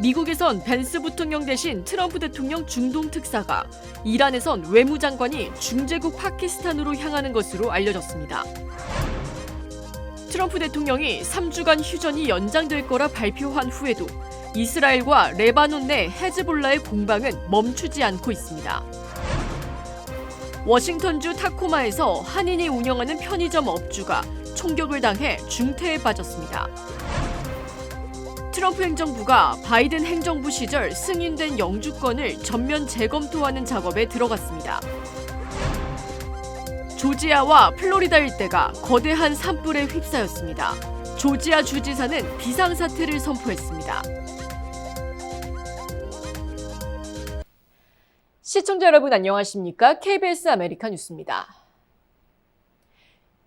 미국에선 벤스 부통령 대신 트럼프 대통령 중동 특사가, 이란에선 외무장관이 중재국 파키스탄으로 향하는 것으로 알려졌습니다. 트럼프 대통령이 3주간 휴전이 연장될 거라 발표한 후에도 이스라엘과 레바논 내 헤즈볼라의 공방은 멈추지 않고 있습니다. 워싱턴주 타코마에서 한인이 운영하는 편의점 업주가 총격을 당해 중태에 빠졌습니다. 트럼프 행정부가 바이든 행정부 시절 승인된 영주권을 전면 재검토하는 작업에 들어갔습니다. 조지아와 플로리다 일대가 거대한 산불에 휩싸였습니다. 조지아 주지사는 비상사태를 선포했습니다. 시청자 여러분 안녕하십니까? KBS 아메리카 뉴스입니다.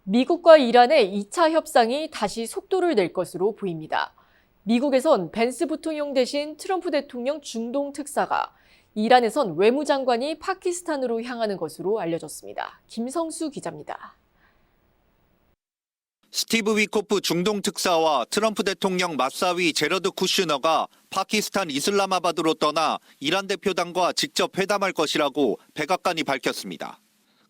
미국과 이란의 2차 협상이 다시 속도를 낼 것으로 보입니다. 미국에선 벤스 부통령 대신 트럼프 대통령 중동 특사가, 이란에선 외무장관이 파키스탄으로 향하는 것으로 알려졌습니다. 김성수 기자입니다. 스티브 위코프 중동 특사와 트럼프 대통령 맞사위 제러드 쿠슈너가 파키스탄 이슬라마바드로 떠나 이란 대표단과 직접 회담할 것이라고 백악관이 밝혔습니다.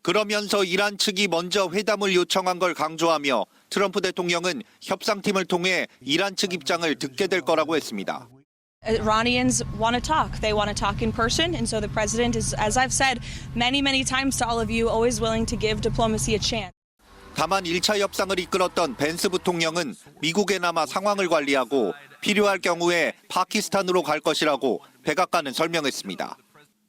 그러면서 이란 측이 먼저 회담을 요청한 걸 강조하며 트럼프 대통령은 협상팀을 통해 이란 측 입장을 듣게 될 거라고 했습니다. Iranians want to talk. They want to talk in person. And so the president is, as I've said many times to all of you, always willing to give diplomacy a chance. 다만 1차 협상을 이끌었던 벤스 부통령은 미국에 남아 상황을 관리하고 필요할 경우에 파키스탄으로 갈 것이라고 백악관은 설명했습니다.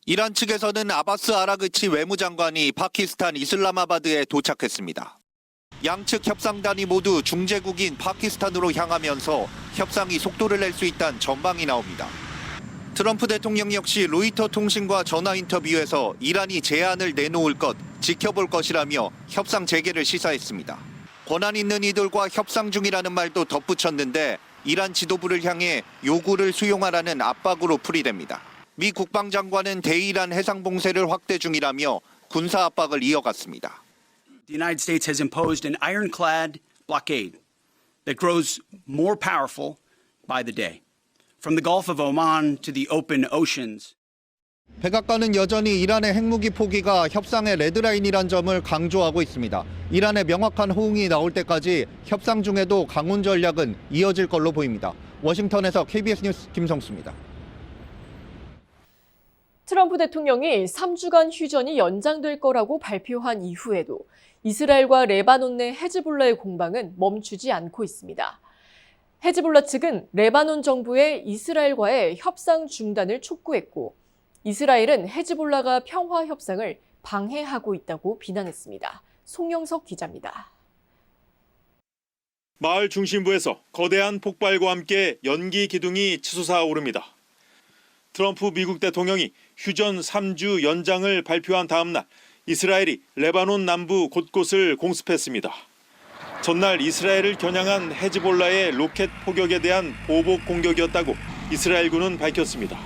이란 측에서는 아바스 아라그치 외무장관이 파키스탄 이슬라마바드에 도착했습니다. 양측 협상단이 모두 중재국인 파키스탄으로 향하면서 협상이 속도를 낼 수 있다는 전망이 나옵니다. 트럼프 대통령 역시 로이터 통신과 전화 인터뷰에서 이란이 제안을 내놓을 것, 지켜볼 것이라며 협상 재개를 시사했습니다. 권한 있는 이들과 협상 중이라는 말도 덧붙였는데 이란 지도부를 향해 요구를 수용하라는 압박으로 풀이됩니다. 미 국방장관은 대이란 해상봉쇄를 확대 중이라며 군사 압박을 이어갔습니다. The United States has imposed an ironclad blockade that grows more powerful by the day. From the Gulf of Oman to the open oceans. 백악관은 여전히 이란의 핵무기 포기가 협상의 레드라인이란 점을 강조하고 있습니다. 이란의 명확한 호응이 나올 때까지 협상 중에도 강운 전략은 이어질 걸로 보입니다. 워싱턴에서 KBS 뉴스 김성수입니다. 트럼프 대통령이 3주간 휴전이 연장될 거라고 발표한 이후에도 이스라엘과 레바논 내 헤즈볼라의 공방은 멈추지 않고 있습니다. 헤즈볼라 측은 레바논 정부의 이스라엘과의 협상 중단을 촉구했고, 이스라엘은 헤즈볼라가 평화 협상을 방해하고 있다고 비난했습니다. 송영석 기자입니다. 마을 중심부에서 거대한 폭발과 함께 연기 기둥이 치솟아 오릅니다. 트럼프 미국 대통령이 휴전 3주 연장을 발표한 다음 날 이스라엘이 레바논 남부 곳곳을 공습했습니다. 전날 이스라엘을 겨냥한 헤즈볼라의 로켓 포격에 대한 보복 공격이었다고 이스라엘군은 밝혔습니다.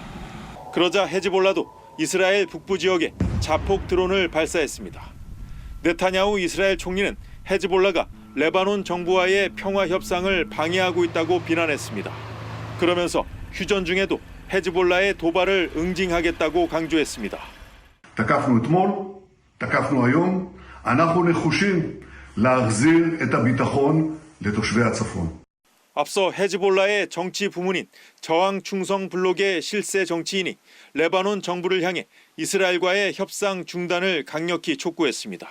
그러자 헤즈볼라도 이스라엘 북부 지역에 자폭 드론을 발사했습니다. 네타냐후 이스라엘 총리는 헤즈볼라가 레바논 정부와의 평화 협상을 방해하고 있다고 비난했습니다. 그러면서 휴전 중에도 헤즈볼라의 도발을 응징하겠다고 강조했습니다. תקפנו אתמול, תקפנו היום, אנחנו נחושים להחזיר את הביטחון לתושבי הצפון. 앞서 헤즈볼라의 정치 부문인 저항 충성 블록의 실세 정치인이 레바논 정부를 향해 이스라엘과의 협상 중단을 강력히 촉구했습니다.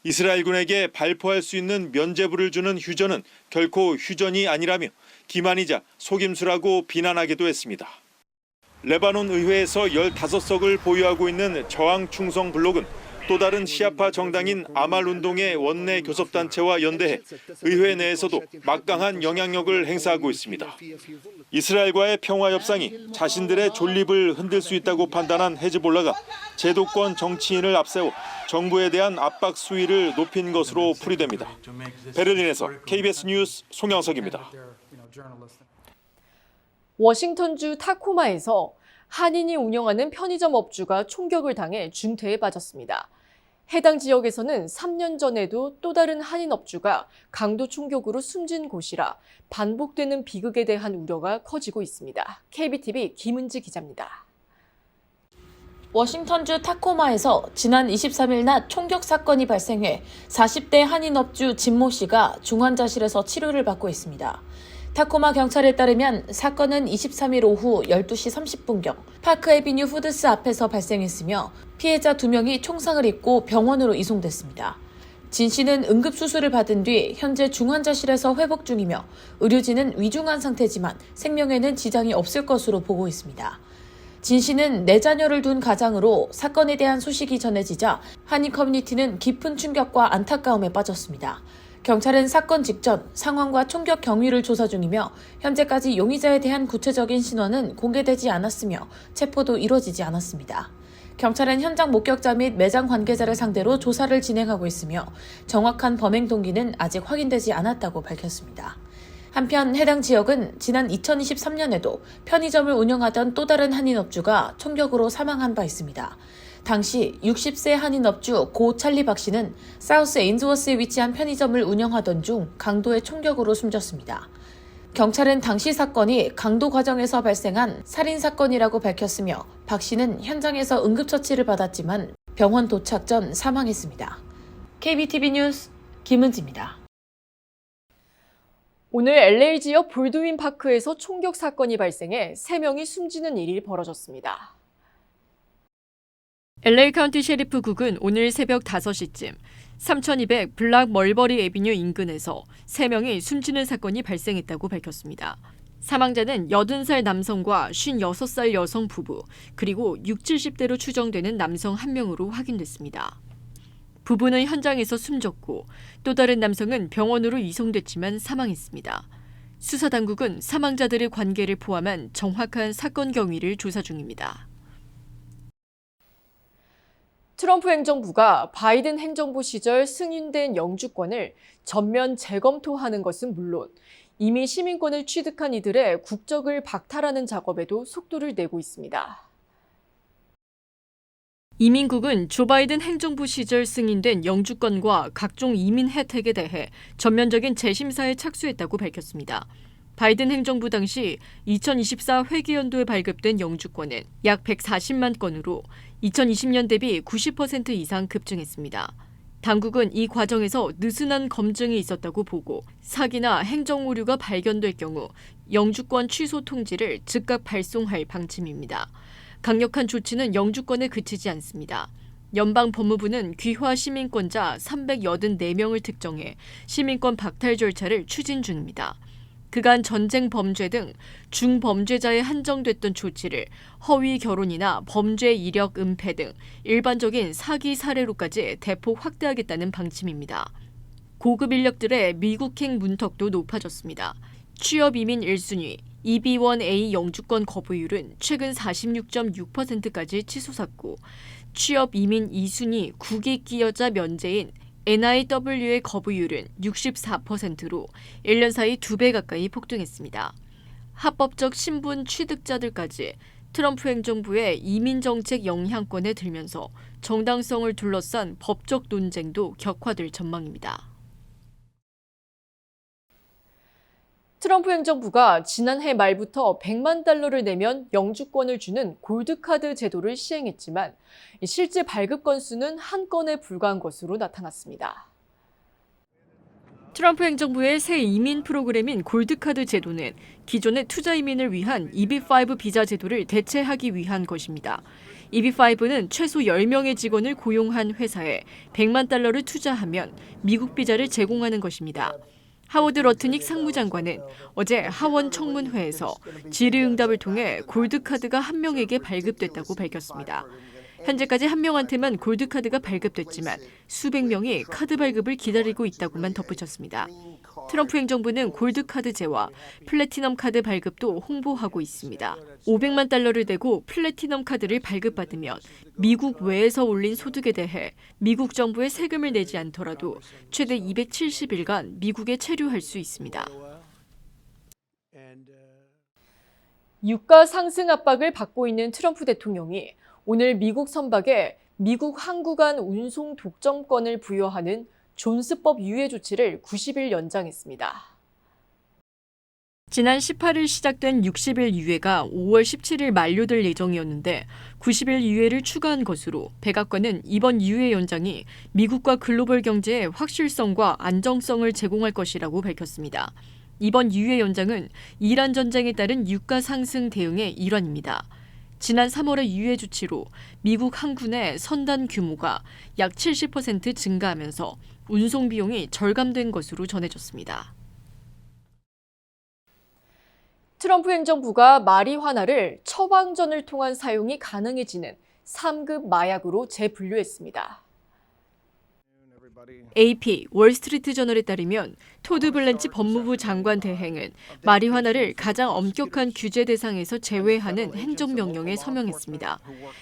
이스라엘군에게 발포할 수 있는 면죄부를 주는 휴전은 결코 휴전이 아니라며 기만이자 속임수라고 비난하기도 했습니다. 레바논 의회에서 15석을 보유하고 있는 저항 충성 블록은 또 다른 시아파 정당인 아말 운동의 원내 교섭단체와 연대해 의회 내에서도 막강한 영향력을 행사하고 있습니다. 이스라엘과의 평화 협상이 자신들의 존립을 흔들 수 있다고 판단한 헤즈볼라가 제도권 정치인을 앞세워 정부에 대한 압박 수위를 높인 것으로 풀이됩니다. 베를린에서 KBS 뉴스 송영석입니다. 워싱턴주 타코마에서 한인이 운영하는 편의점 업주가 총격을 당해 중태에 빠졌습니다. 해당 지역에서는 3년 전에도 또 다른 한인 업주가 강도 총격으로 숨진 곳이라 반복되는 비극에 대한 우려가 커지고 있습니다. KBTV 김은지 기자입니다. 워싱턴주 타코마에서 지난 23일 낮 총격 사건이 발생해 40대 한인 업주 진모 씨가 중환자실에서 치료를 받고 있습니다. 타코마 경찰에 따르면 사건은 23일 오후 12시 30분경 파크 애비뉴 푸드스 앞에서 발생했으며 피해자 2명이 총상을 입고 병원으로 이송됐습니다. 진 씨는 응급수술을 받은 뒤 현재 중환자실에서 회복 중이며 의료진은 위중한 상태지만 생명에는 지장이 없을 것으로 보고 있습니다. 진 씨는 4자녀를 둔 가장으로 사건에 대한 소식이 전해지자 한인 커뮤니티는 깊은 충격과 안타까움에 빠졌습니다. 경찰은 사건 직전 상황과 총격 경위를 조사 중이며 현재까지 용의자에 대한 구체적인 신원은 공개되지 않았으며 체포도 이뤄지지 않았습니다. 경찰은 현장 목격자 및 매장 관계자를 상대로 조사를 진행하고 있으며 정확한 범행 동기는 아직 확인되지 않았다고 밝혔습니다. 한편 해당 지역은 지난 2023년에도 편의점을 운영하던 또 다른 한인 업주가 총격으로 사망한 바 있습니다. 당시 60세 한인 업주 고 찰리 박 씨는 사우스 에인즈워스에 위치한 편의점을 운영하던 중 강도의 총격으로 숨졌습니다. 경찰은 당시 사건이 강도 과정에서 발생한 살인사건이라고 밝혔으며 박 씨는 현장에서 응급처치를 받았지만 병원 도착 전 사망했습니다. KBTV 뉴스 김은지입니다. 오늘 LA 지역 볼드윈 파크에서 총격 사건이 발생해 3명이 숨지는 일이 벌어졌습니다. LA 카운티 셰리프국은 오늘 새벽 5시쯤 3200 블락 멀버리 애비뉴 인근에서 3명이 숨지는 사건이 발생했다고 밝혔습니다. 사망자는 80살 남성과 56살 여성 부부, 그리고 60, 70대로 추정되는 남성 1명으로 확인됐습니다. 부부는 현장에서 숨졌고 또 다른 남성은 병원으로 이송됐지만 사망했습니다. 수사당국은 사망자들의 관계를 포함한 정확한 사건 경위를 조사 중입니다. 트럼프 행정부가 바이든 행정부 시절 승인된 영주권을 전면 재검토하는 것은 물론 이미 시민권을 취득한 이들의 국적을 박탈하는 작업에도 속도를 내고 있습니다. 이민국은 조 바이든 행정부 시절 승인된 영주권과 각종 이민 혜택에 대해 전면적인 재심사에 착수했다고 밝혔습니다. 바이든 행정부 당시 2024 회계연도에 발급된 영주권은 약 140만 건으로 2020년 대비 90% 이상 급증했습니다. 당국은 이 과정에서 느슨한 검증이 있었다고 보고 사기나 행정 오류가 발견될 경우 영주권 취소 통지를 즉각 발송할 방침입니다. 강력한 조치는 영주권에 그치지 않습니다. 연방 법무부는 귀화 시민권자 384명을 특정해 시민권 박탈 절차를 추진 중입니다. 그간 전쟁 범죄 등 중범죄자에 한정됐던 조치를 허위 결혼이나 범죄 이력 은폐 등 일반적인 사기 사례로까지 대폭 확대하겠다는 방침입니다. 고급 인력들의 미국행 문턱도 높아졌습니다. 취업 이민 1순위 EB1A 영주권 거부율은 최근 46.6%까지 치솟았고 취업 이민 2순위 국익 기여자 면제인 NIW의 거부율은 64%로 1년 사이 2배 가까이 폭등했습니다. 합법적 신분 취득자들까지 트럼프 행정부의 이민정책 영향권에 들면서 정당성을 둘러싼 법적 논쟁도 격화될 전망입니다. 트럼프 행정부가 지난해 말부터 100만 달러를 내면 영주권을 주는 골드카드 제도를 시행했지만 실제 발급 건수는 한 건에 불과한 것으로 나타났습니다. 트럼프 행정부의 새 이민 프로그램인 골드카드 제도는 기존의 투자 이민을 위한 EB5 비자 제도를 대체하기 위한 것입니다. EB5는 최소 10명의 직원을 고용한 회사에 100만 달러를 투자하면 미국 비자를 제공하는 것입니다. 하워드 러트닉 상무장관은 어제 하원 청문회에서 질의응답을 통해 골드카드가 한 명에게 발급됐다고 밝혔습니다. 현재까지 한 명한테만 골드카드가 발급됐지만 수백 명이 카드 발급을 기다리고 있다고만 덧붙였습니다. 트럼프 행정부는 골드카드제와 플래티넘 카드 발급도 홍보하고 있습니다. 500만 달러를 내고 플래티넘 카드를 발급받으면 미국 외에서 올린 소득에 대해 미국 정부에 세금을 내지 않더라도 최대 270일간 미국에 체류할 수 있습니다. 유가 상승 압박을 받고 있는 트럼프 대통령이 오늘 미국 선박에 미국 항구 간 운송 독점권을 부여하는 존스법 유예 조치를 90일 연장했습니다. 지난 18일 시작된 60일 유예가 5월 17일 만료될 예정이었는데 90일 유예를 추가한 것으로 백악관은 이번 유예 연장이 미국과 글로벌 경제에 확실성과 안정성을 제공할 것이라고 밝혔습니다. 이번 유예 연장은 이란 전쟁에 따른 유가 상승 대응의 일환입니다. 지난 3월의 유예 조치로 미국 항구 내 선단 규모가 약 70% 증가하면서 운송 비용이 절감된 것으로 전해졌습니다. 트럼프 행정부가 마리화나를 처방전을 통한 사용이 가능해지는 3급 마약으로 재분류했습니다. AP, 월스트리트 저널에 따르면 토드 블랜치 법무부 장관 대행은 마리화나를 가장 엄격한 규제 대상에서 제외하는 행정명령에 서명했습니다.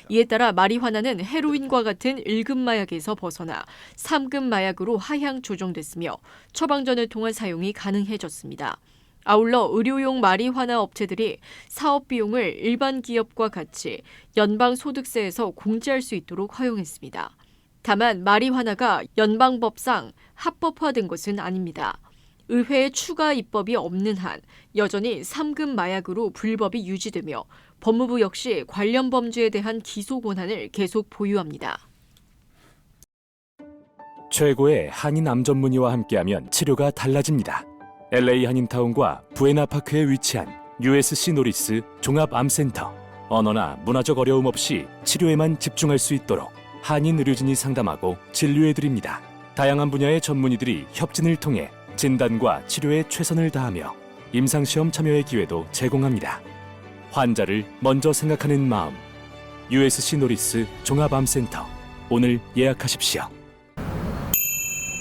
이에 따라 마리화나는 헤로인과 같은 1급 마약에서 벗어나 3급 마약으로 하향 조정됐으며 처방전을 통한 사용이 가능해졌습니다. 아울러 의료용 마리화나 업체들이 사업 비용을 일반 기업과 같이 연방소득세에서 공제할 수 있도록 허용했습니다. 다만 마리화나가 연방법상 합법화된 것은 아닙니다. 의회의 추가 입법이 없는 한 여전히 3급 마약으로 불법이 유지되며 법무부 역시 관련 범죄에 대한 기소 권한을 계속 보유합니다. 최고의 한인 암 전문의와 함께하면 치료가 달라집니다. LA 한인타운과 부에나파크에 위치한 USC 노리스 종합암센터. 언어나 문화적 어려움 없이 치료에만 집중할 수 있도록 한인 의료진이 상담하고 진료해드립니다. 다양한 분야의 전문의들이 협진을 통해 진단과 치료에 최선을 다하며 임상시험 참여의 기회도 제공합니다. 환자를 먼저 생각하는 마음. USC 노리스 종합암센터. 오늘 예약하십시오.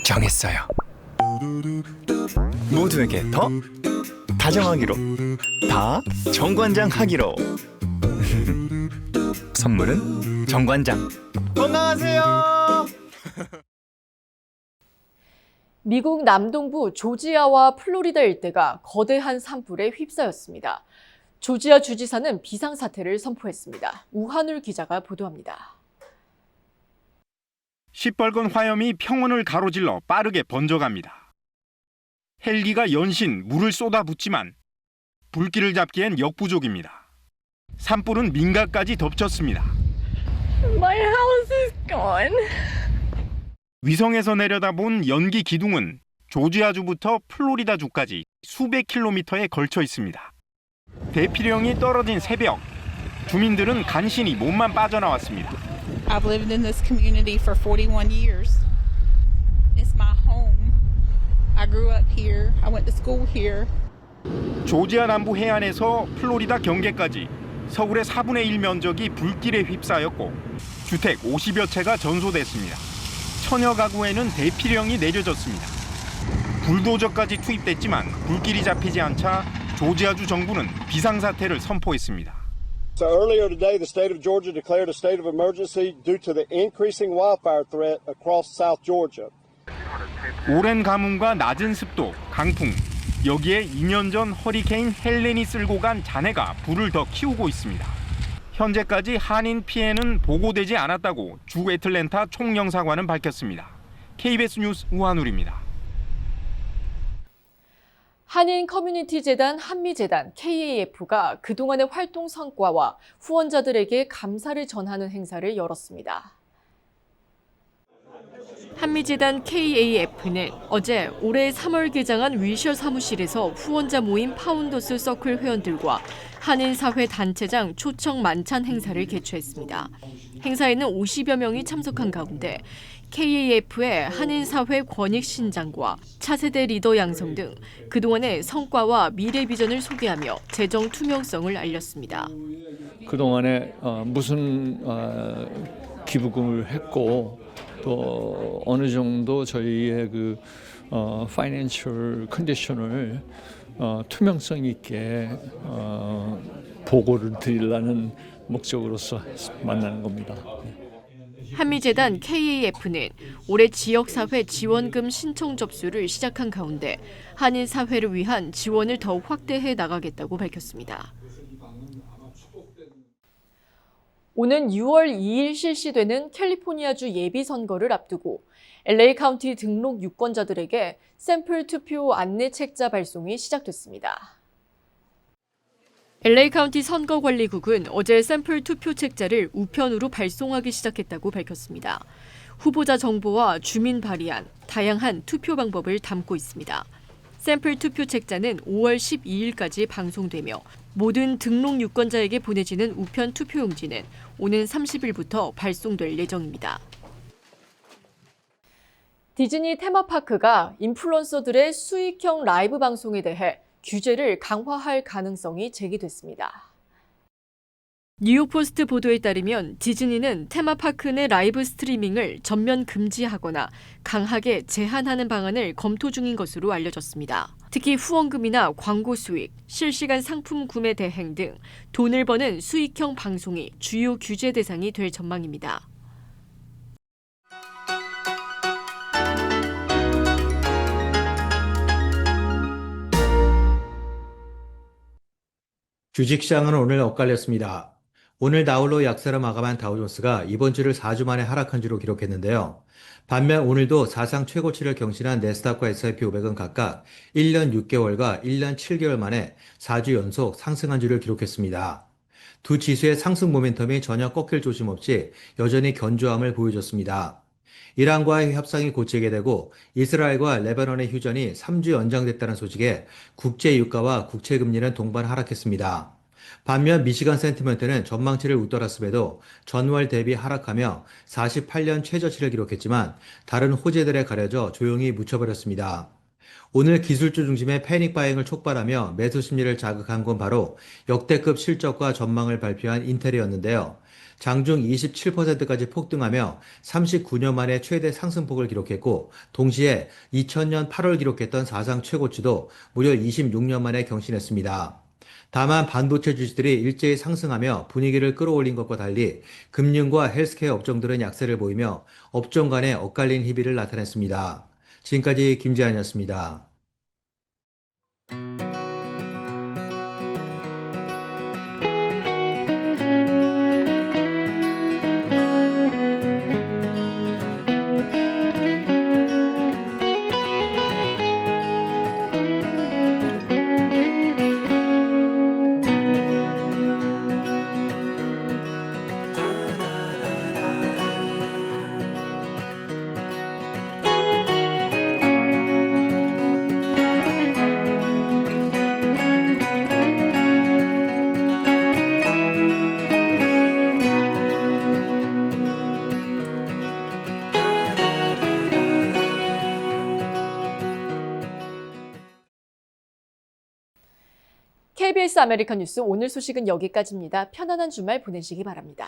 정했어요. 모두에게 더 다정하기로, 다 정관장 하기로. 선물은 정관장. 건강하세요. 미국 남동부 조지아와 플로리다 일대가 거대한 산불에 휩싸였습니다. 조지아 주지사는 비상사태를 선포했습니다. 우한울 기자가 보도합니다. 시뻘건 화염이 평원을 가로질러 빠르게 번져갑니다. 헬기가 연신 물을 쏟아붓지만 불길을 잡기엔 역부족입니다. 산불은 민가까지 덮쳤습니다. My house is gone. 위성에서 내려다본 연기 기둥은 조지아주부터 플로리다주까지 수백 킬로미터에 걸쳐 있습니다. 대피령이 떨어진 새벽, 주민들은 간신히 몸만 빠져나왔습니다. I've lived in this community for 41 years. It's my home. I grew up here. I went to school here. 조지아 남부 해안에서 플로리다 경계까지 서울의 4분의 1 면적이 불길에 휩싸였고 주택 50여 채가 전소됐습니다. 천여 가구에는 대피령이 내려졌습니다. 불도저까지 투입됐지만 불길이 잡히지 않자 조지아주 정부는 비상사태를 선포했습니다. So earlier today, the state of Georgia declared a state of emergency due to the increasing wildfire threat across South Georgia. 오랜 가뭄과 낮은 습도, 강풍, 여기에 2년 전 허리케인 헬렌이 쓸고 간 잔해가 불을 더 키우고 있습니다. 현재까지 한인 피해는 보고되지 않았다고 주 애틀랜타 총영사관은 밝혔습니다. KBS 뉴스 우한울입니다. 한인 커뮤니티 재단 한미재단 KAF가 그동안의 활동 성과와 후원자들에게 감사를 전하는 행사를 열었습니다. 한미재단 KAF는 어제 올해 3월 개장한 위셔 사무실에서 후원자 모임 파운더스 서클 회원들과 한인사회 단체장 초청 만찬 행사를 개최했습니다. 행사에는 50여 명이 참석한 가운데 KAF의 한인사회 권익신장과 차세대 리더 양성 등 그동안의 성과와 미래 비전을 소개하며 재정 투명성을 알렸습니다. 그동안에 무슨 기부금을 했고 또 어느 정도 저희의 그 파이낸셜 컨디션을 투명성 있게 보고를 드리려는 목적으로서 만나는 겁니다. 한미재단 KAF는 올해 지역사회 지원금 신청 접수를 시작한 가운데 한인사회를 위한 지원을 더욱 확대해 나가겠다고 밝혔습니다. 오는 6월 2일 실시되는 캘리포니아주 예비선거를 앞두고 LA 카운티 등록 유권자들에게 샘플 투표 안내 책자 발송이 시작됐습니다. LA 카운티 선거관리국은 어제 샘플 투표 책자를 우편으로 발송하기 시작했다고 밝혔습니다. 후보자 정보와 주민 발의안, 다양한 투표 방법을 담고 있습니다. 샘플 투표 책자는 5월 12일까지 방송되며 모든 등록 유권자에게 보내지는 우편 투표용지는 오는 30일부터 발송될 예정입니다. 디즈니 테마파크가 인플루언서들의 수익형 라이브 방송에 대해 규제를 강화할 가능성이 제기됐습니다. 뉴욕포스트 보도에 따르면 디즈니는 테마파크 내 라이브 스트리밍을 전면 금지하거나 강하게 제한하는 방안을 검토 중인 것으로 알려졌습니다. 특히 후원금이나 광고 수익, 실시간 상품 구매 대행 등 돈을 버는 수익형 방송이 주요 규제 대상이 될 전망입니다. 주식시장은 오늘 엇갈렸습니다. 오늘 나홀로 약세로 마감한 다우존스가 이번 주를 4주 만에 하락한 주로 기록했는데요. 반면 오늘도 사상 최고치를 경신한 내스닥과 S&P 500은 각각 1년 6개월과 1년 7개월 만에 4주 연속 상승한 주를 기록했습니다. 두 지수의 상승 모멘텀이 전혀 꺾일 조짐 없이 여전히 견조함을 보여줬습니다. 이란과의 협상이 고치게 되고 이스라엘과 레바논의 휴전이 3주 연장됐다는 소식에 국제 유가와 국채 금리는 동반 하락했습니다. 반면 미시간 센티먼트는 전망치를 웃돌았음에도 전월 대비 하락하며 48년 최저치를 기록했지만 다른 호재들에 가려져 조용히 묻혀버렸습니다. 오늘 기술주 중심의 패닉 바잉을 촉발하며 매수 심리를 자극한 건 바로 역대급 실적과 전망을 발표한 인텔이었는데요. 장중 27%까지 폭등하며 39년 만에 최대 상승폭을 기록했고 동시에 2000년 8월 기록했던 사상 최고치도 무려 26년 만에 경신했습니다. 다만 반도체 주식들이 일제히 상승하며 분위기를 끌어올린 것과 달리 금융과 헬스케어 업종들은 약세를 보이며 업종 간의 엇갈린 희비를 나타냈습니다. 지금까지 김재한이었습니다. KBS 아메리칸 뉴스 오늘 소식은 여기까지입니다. 편안한 주말 보내시기 바랍니다.